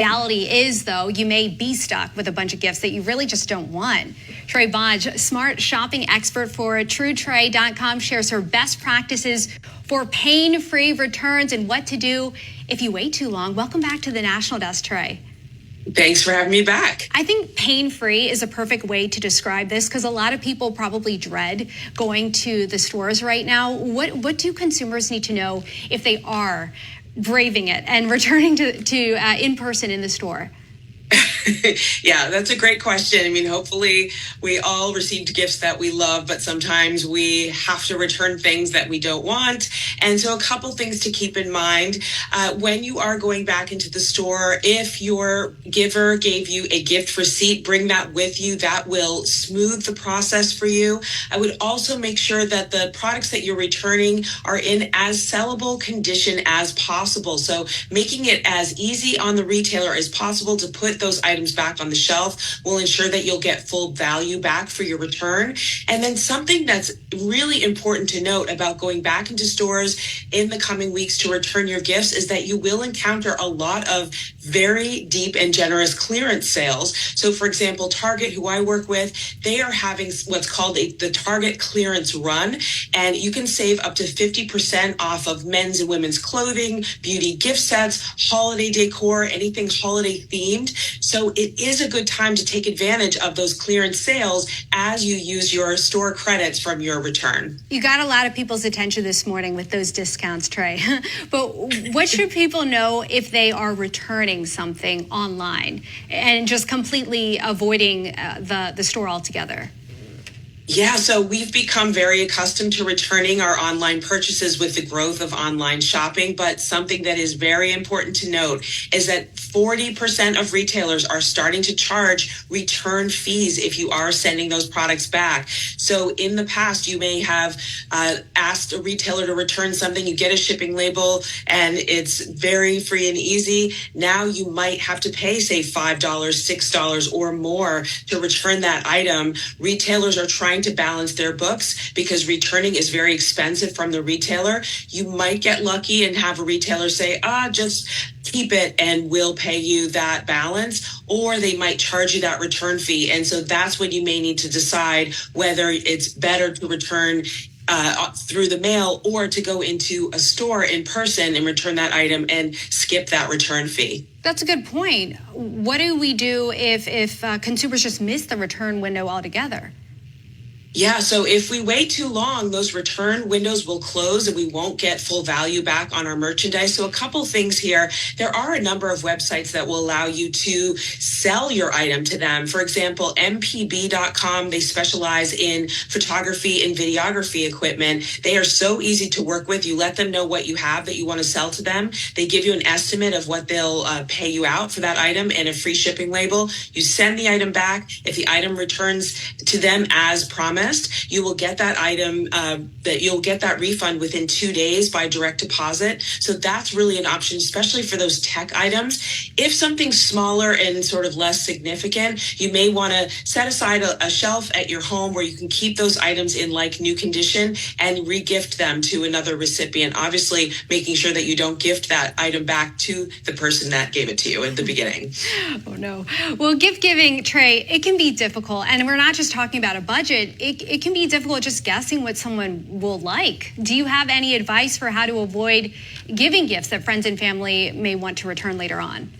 Reality is, though, you may be stuck with a bunch of gifts that you really just don't want. Trey Bodge, smart shopping expert for TrueTray.com, shares her best practices for pain-free returns and what to do if you wait too long. Welcome back to the National Desk, Trey. Thanks for having me back. I think pain-free is a perfect way to describe this because a lot of people probably dread going to the stores right now. What do consumers need to know if they are braving it and returning to in person in the store? Yeah, that's a great question. I mean, hopefully we all received gifts that we love, but sometimes we have to return things that we don't want. And so a couple things to keep in mind when you are going back into the store. If your giver gave you a gift receipt, bring that with you. That will smooth the process for you. I would also make sure that the products that you're returning are in as sellable condition as possible. So making it as easy on the retailer as possible to put those items back on the shelf will ensure that you'll get full value back for your return. And then something that's really important to note about going back into stores in the coming weeks to return your gifts is that you will encounter a lot of very deep and generous clearance sales. So for example, Target, who I work with, they are having what's called the Target clearance run, and you can save up to 50% off of men's and women's clothing, beauty gift sets, holiday decor, anything holiday themed. So it is a good time to take advantage of those clearance sales as you use your store credits from your return. You got a lot of people's attention this morning with those discounts, Trey. But what should people know if they are returning something online and just completely avoiding the store altogether? Yeah, so we've become very accustomed to returning our online purchases with the growth of online shopping. But something that is very important to note is that 40% of retailers are starting to charge return fees if you are sending those products back. So in the past, you may have asked a retailer to return something, you get a shipping label, and it's very free and easy. Now you might have to pay, say, $5, $6 or more to return that item. Retailers are trying to balance their books because returning is very expensive from the retailer. You might get lucky and have a retailer say, just keep it and we'll pay you that balance, or they might charge you that return fee. And so that's when you may need to decide whether it's better to return through the mail or to go into a store in person and return that item and skip that return fee. That's a good point. What do we do if consumers just miss the return window altogether? Yeah, so if we wait too long, those return windows will close and we won't get full value back on our merchandise. So a couple things here. There are a number of websites that will allow you to sell your item to them. For example, mpb.com, they specialize in photography and videography equipment. They are so easy to work with. You let them know what you have that you want to sell to them. They give you an estimate of what they'll pay you out for that item and a free shipping label. You send the item back. If the item returns to them as promised, you will get that item, you'll get that refund within 2 days by direct deposit. So that's really an option, especially for those tech items. If something's smaller and sort of less significant, you may want to set aside a shelf at your home where you can keep those items in like new condition and re-gift them to another recipient. Obviously, making sure that you don't gift that item back to the person that gave it to you at the beginning. Oh, no. Well, gift giving, Trey, it can be difficult. And we're not just talking about a budget. It can be difficult just guessing what someone will like. Do you have any advice for how to avoid giving gifts that friends and family may want to return later on?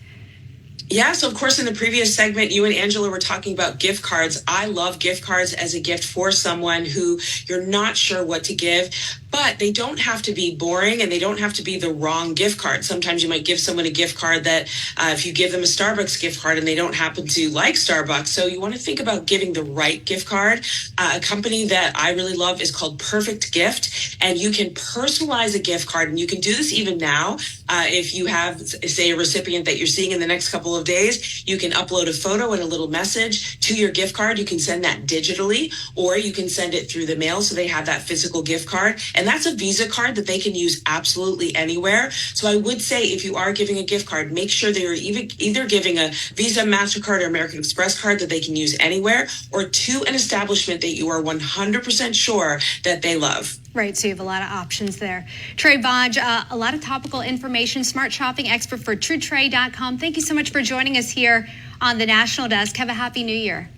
Yeah, so of course, in the previous segment, you and Angela were talking about gift cards. I love gift cards as a gift for someone who you're not sure what to give, but they don't have to be boring and they don't have to be the wrong gift card. Sometimes you might give someone a gift card that if you give them a Starbucks gift card and they don't happen to like Starbucks. So you want to think about giving the right gift card. A company that I really love is called Perfect Gift, and you can personalize a gift card. And you can do this even now. If you have, say, a recipient that you're seeing in the next couple of days, you can upload a photo and a little message to your gift card. You can send that digitally, or you can send it through the mail so they have that physical gift card. And that's a Visa card that they can use absolutely anywhere. So I would say if you are giving a gift card, make sure that you're either giving a Visa, MasterCard, or American Express card that they can use anywhere, or to an establishment that you are 100% sure that they love. Right, so you have a lot of options there. Trey Bodge, a lot of topical information, smart shopping expert for TrueTrade.com. Thank you so much for joining us here on the National Desk. Have a happy new year.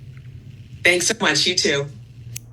Thanks so much. You too.